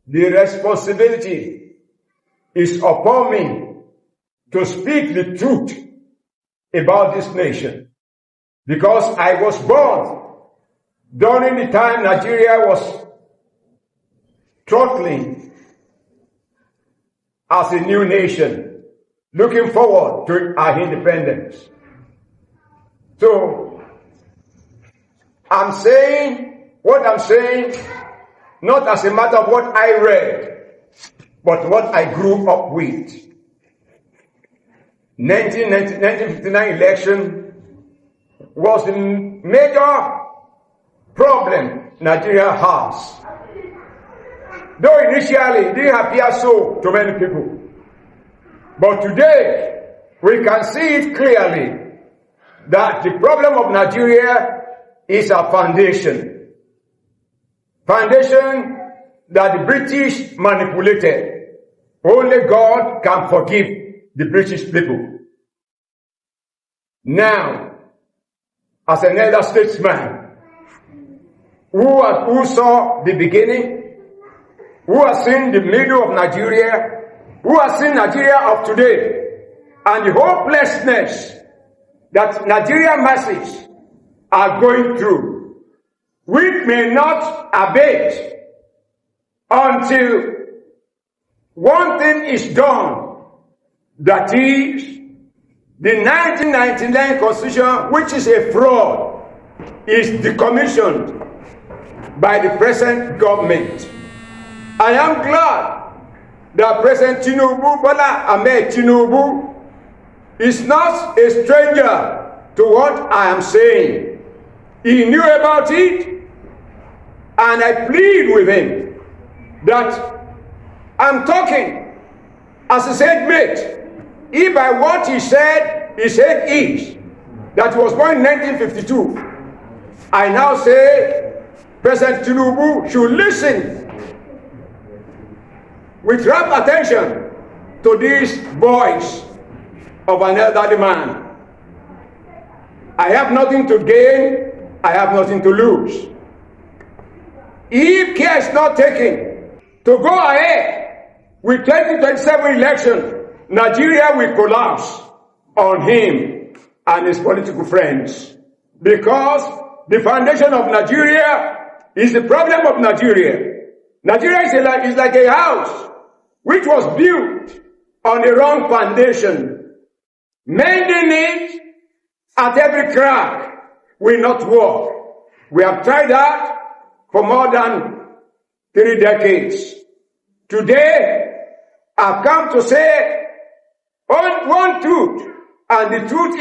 the responsibility is upon me to speak the truth about this nation. Because I was born during the time Nigeria was throttling as a new nation, looking forward to our independence. So, I'm saying what I'm saying, not as a matter of what I read, but what I grew up with. 1959 election was the major problem Nigeria has. Though initially it didn't appear so to many people. But today, we can see it clearly that the problem of Nigeria is a foundation. Foundation that the British manipulated. Only God can forgive the British people. Now, as an elder statesman, who saw the beginning, who has seen the middle of Nigeria, who has seen Nigeria of today, and the hopelessness that Nigerian masses are going through, which may not abate until one thing is done, that is, the 1999 Constitution, which is a fraud, is decommissioned by the present government. I am glad that President Tinubu, Bola Ahmed Tinubu, is not a stranger to what I am saying. He knew about it, and I plead with him that I'm talking as a said mate. If by what he said is, that he was born in 1952, I now say President Tinubu should listen with rapt attention to this voice of an elderly man. I have nothing to gain, I have nothing to lose. If care is not taken to go ahead with 2027 election, Nigeria will collapse on him and his political friends. Because the foundation of Nigeria is the problem of Nigeria. Nigeria is like a house which was built on the wrong foundation. Mending it at every crack will not work. We have tried that for more than 3 decades. Today, I've come to say one truth, and the truth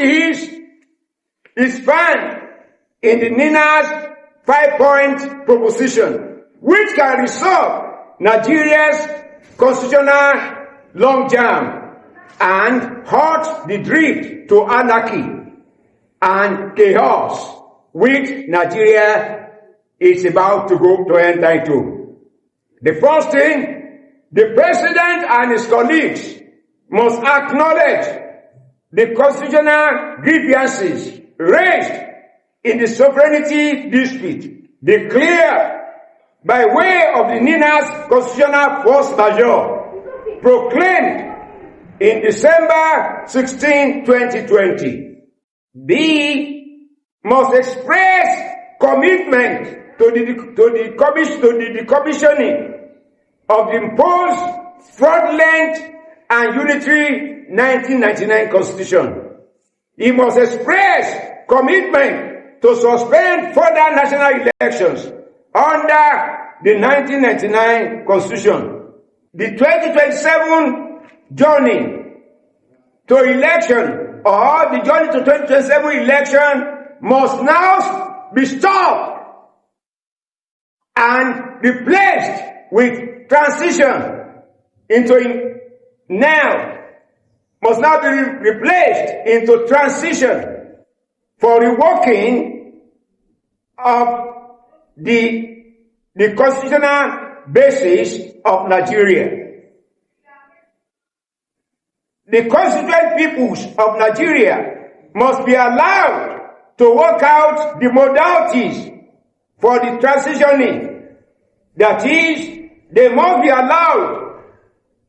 is found in the NINA's 5-point proposition, which can resolve Nigeria's constitutional logjam and halt the drift to anarchy and chaos which Nigeria is about to enter into. The first thing, the president and his colleagues must acknowledge the constitutional grievances raised in the sovereignty dispute declared by way of the NINA's constitutional force majeure proclaimed in December 16, 2020. B must express commitment to the decommissioning of the imposed fraudulent and unitary 1999 Constitution. He must express commitment to suspend further national elections under the 1999 Constitution. The 2027 journey to election, or the journey to 2027 election, must now be stopped and replaced with transition must now be replaced into transition for reworking of the constitutional basis of Nigeria. The constituent peoples of Nigeria must be allowed to work out the modalities for the transitioning, that is, they must be allowed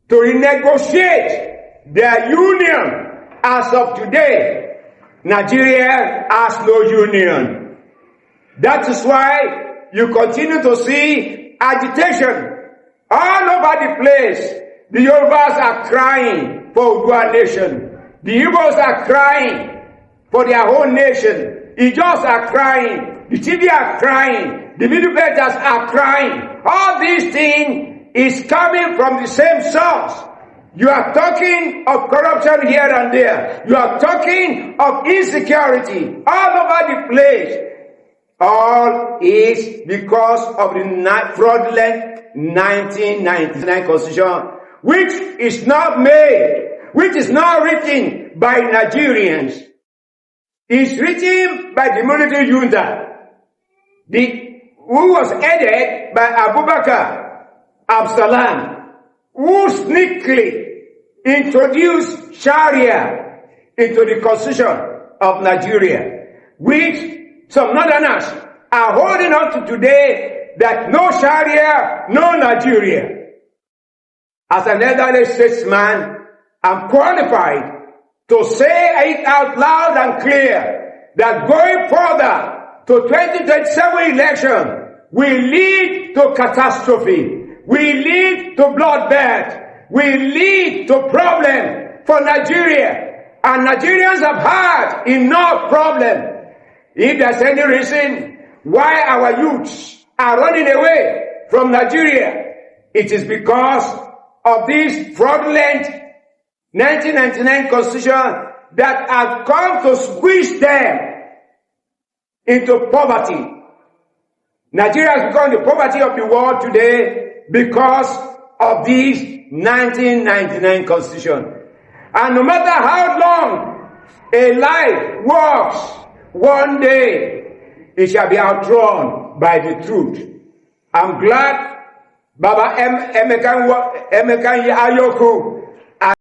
to renegotiate their union. As of today, Nigeria has no union. That is why you continue to see agitation all over the place. The Yorubas are crying for Odua nation. The Igbos are crying for their own nation. Ijos are crying. The Tibi are crying. The Middle Belters are crying. All these things is coming from the same source. You are talking of corruption here and there. You are talking of insecurity all over the place. All is because of the fraudulent 1999 Constitution, which is not made, which is not written by Nigerians. It's written by the military junta, who was headed by Abubakar Absalam, who sneakily introduced Sharia into the Constitution of Nigeria, which some northerners are holding on to today, that no Sharia, no Nigeria. As an elderly statesman, I'm qualified to say it out loud and clear that going further to 2027 election will lead to catastrophe, will lead to bloodbath, will lead to problem for Nigeria. And Nigerians have had enough problem. If there's any reason why our youths are running away from Nigeria, it is because of this fraudulent 1999 Constitution that has come to squeeze them into poverty. Nigeria has become the poverty of the world today because of this 1999 Constitution. And no matter how long a life walks, one day it shall be outrun by the truth. I'm glad Baba Emeka Ayoku